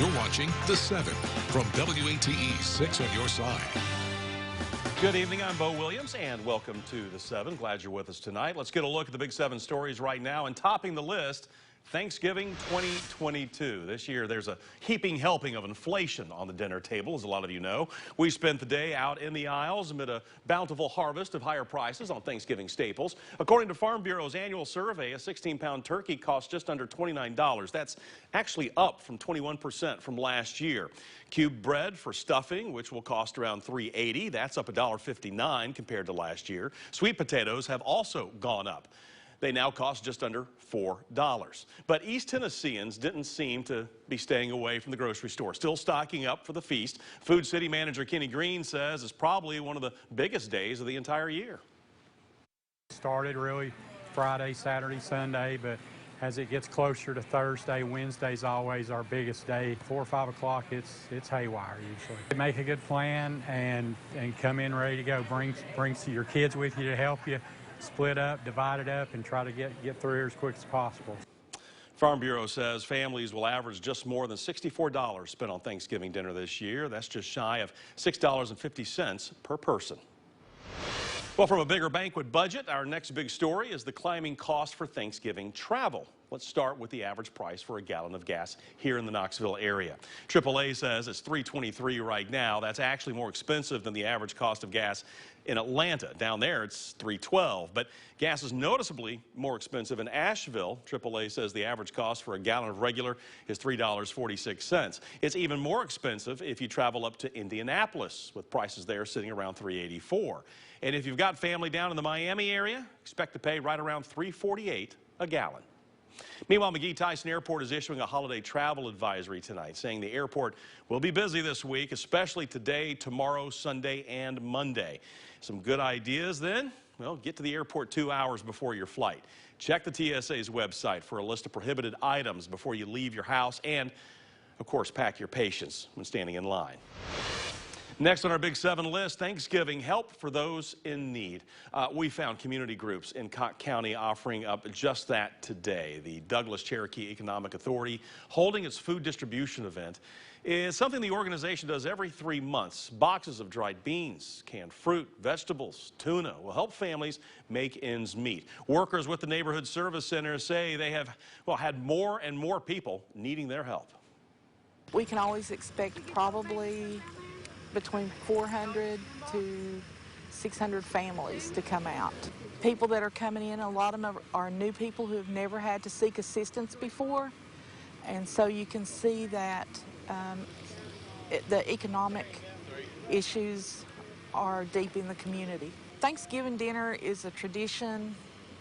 You're watching The 7 from WATE 6 on your side. Good evening, I'm Bo Williams, and welcome to The 7. Glad you're with us tonight. Let's get a look at the big 7 stories right now, and topping the list, Thanksgiving 2022. This year, there's a heaping helping of inflation on the dinner table, as a lot of you know. We spent the day out in the aisles amid a bountiful harvest of higher prices on Thanksgiving staples. According to Farm Bureau's annual survey, a 16-pound turkey costs just under $29. That's actually up from 21% from last year. Cube bread for stuffing, which will cost around $3.80. That's up $1.59 compared to last year. Sweet potatoes have also gone up. They now cost just under $4. But East Tennesseans didn't seem to be staying away from the grocery store. Still stocking up for the feast. Food City Manager Kenny Green says it's probably one of the biggest days of the entire year. Started really Friday, Saturday, Sunday, but as it gets closer to Thursday, Wednesday's always our biggest day. 4 or 5 o'clock, it's haywire usually. Make a good plan and come in ready to go. Bring your kids with you to help you. Split up, divide it up, and try to get through here as quick as possible. Farm Bureau says families will average just more than $64 spent on Thanksgiving dinner this year. That's just shy of $6.50 per person. Well, from a bigger banquet budget, our next big story is the climbing cost for Thanksgiving travel. Let's start with the average price for a gallon of gas here in the Knoxville area. AAA says it's $3.23 right now. That's actually more expensive than the average cost of gas in Atlanta. Down there, it's $3.12. But gas is noticeably more expensive in Asheville. AAA says the average cost for a gallon of regular is $3.46. It's even more expensive if you travel up to Indianapolis, with prices there sitting around $3.84. And if you've got family down in the Miami area, expect to pay right around $3.48 a gallon. Meanwhile, McGee-Tyson Airport is issuing a holiday travel advisory tonight, saying the airport will be busy this week, especially today, tomorrow, Sunday, and Monday. Some good ideas then? Well, get to the airport 2 hours before your flight. Check the TSA's website for a list of prohibited items before you leave your house, and, of course, pack your patience when standing in line. Next on our Big 7 list, Thanksgiving help for those in need. We found community groups in Knox County offering up just that today. The Douglas Cherokee Economic Authority holding its food distribution event is something the organization does every 3 months. Boxes of dried beans, canned fruit, vegetables, tuna will help families make ends meet. Workers with the Neighborhood Service Center say they have, had more and more people needing their help. We can always expect probably between 400 to 600 families to come out. People that are coming in, a lot of them are new people who have never had to seek assistance before, and so you can see that the economic issues are deep in the community. Thanksgiving dinner is a tradition,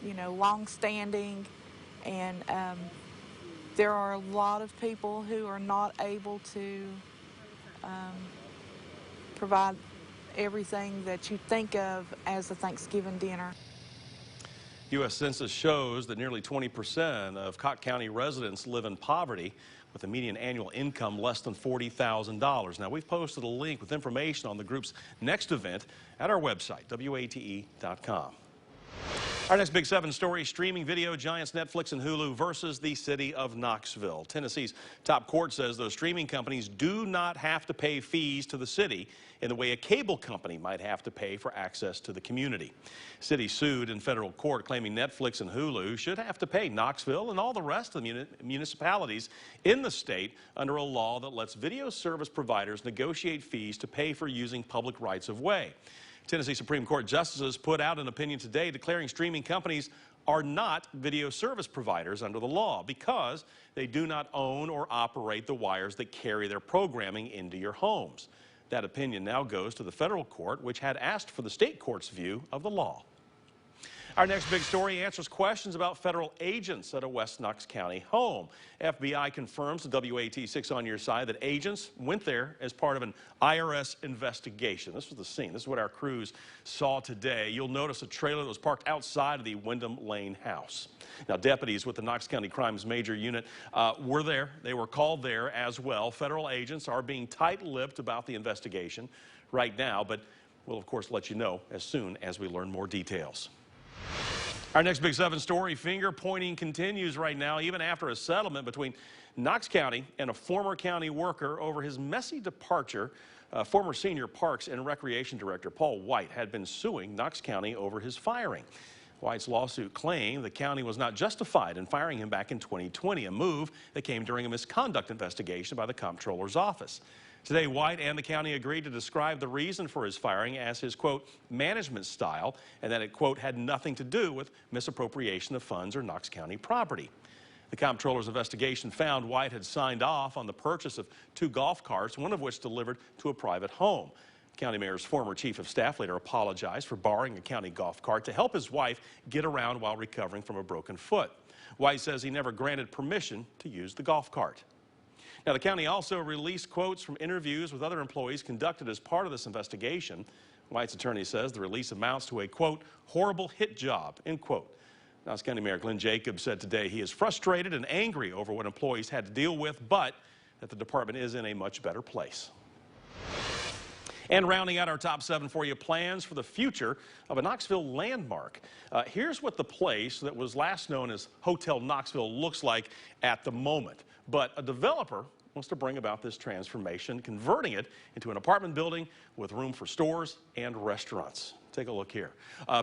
long-standing, and there are a lot of people who are not able to provide everything that you think of as a Thanksgiving dinner. U.S. Census shows that nearly 20% of Knox County residents live in poverty with a median annual income less than $40,000. Now, we've posted a link with information on the group's next event at our website, WATE.com. Our next Big 7 story, streaming video giants Netflix and Hulu versus the city of Knoxville. Tennessee's top court says those streaming companies do not have to pay fees to the city in the way a cable company might have to pay for access to the community. City sued in federal court, claiming Netflix and Hulu should have to pay Knoxville and all the rest of the municipalities in the state under a law that lets video service providers negotiate fees to pay for using public rights of way. Tennessee Supreme Court justices put out an opinion today declaring streaming companies are not video service providers under the law because they do not own or operate the wires that carry their programming into your homes. That opinion now goes to the federal court, which had asked for the state court's view of the law. Our next big story answers questions about federal agents at a West Knox County home. FBI confirms to WAT6 on your side that agents went there as part of an IRS investigation. This was the scene. This is what our crews saw today. You'll notice a trailer that was parked outside of the Wyndham Lane house. Now, deputies with the Knox County Crimes Major Unit were there. They were called there as well. Federal agents are being tight-lipped about the investigation right now, but we'll, of course, let you know as soon as we learn more details. Our next Big 7 story, finger pointing continues right now, even after a settlement between Knox County and a former county worker over his messy departure. Former senior Parks and Recreation Director Paul White had been suing Knox County over his firing. White's lawsuit claimed the county was not justified in firing him back in 2020, a move that came during a misconduct investigation by the comptroller's office. Today, White and the county agreed to describe the reason for his firing as his, quote, management style, and that it, quote, had nothing to do with misappropriation of funds or Knox County property. The comptroller's investigation found White had signed off on the purchase of 2 golf carts, one of which delivered to a private home. County Mayor's former chief of staff later apologized for borrowing a county golf cart to help his wife get around while recovering from a broken foot. White says he never granted permission to use the golf cart. Now, the county also released quotes from interviews with other employees conducted as part of this investigation. White's attorney says the release amounts to a, quote, horrible hit job, end quote. Knox County Mayor Glenn Jacobs said today he is frustrated and angry over what employees had to deal with, but that the department is in a much better place. And rounding out our top 7 for you, plans for the future of a Knoxville landmark. Here's what the place that was last known as Hotel Knoxville looks like at the moment. But a developer wants to bring about this transformation, converting it into an apartment building with room for stores and restaurants. Take a look here.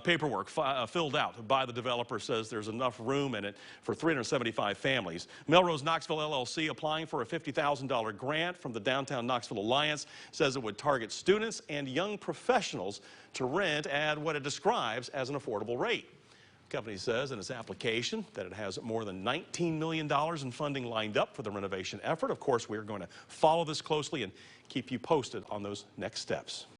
Paperwork filled out by the developer says there's enough room in it for 375 families. Melrose Knoxville LLC applying for a $50,000 grant from the Downtown Knoxville Alliance says it would target students and young professionals to rent at what it describes as an affordable rate. The company says in its application that it has more than $19 million in funding lined up for the renovation effort. Of course, we're going to follow this closely and keep you posted on those next steps.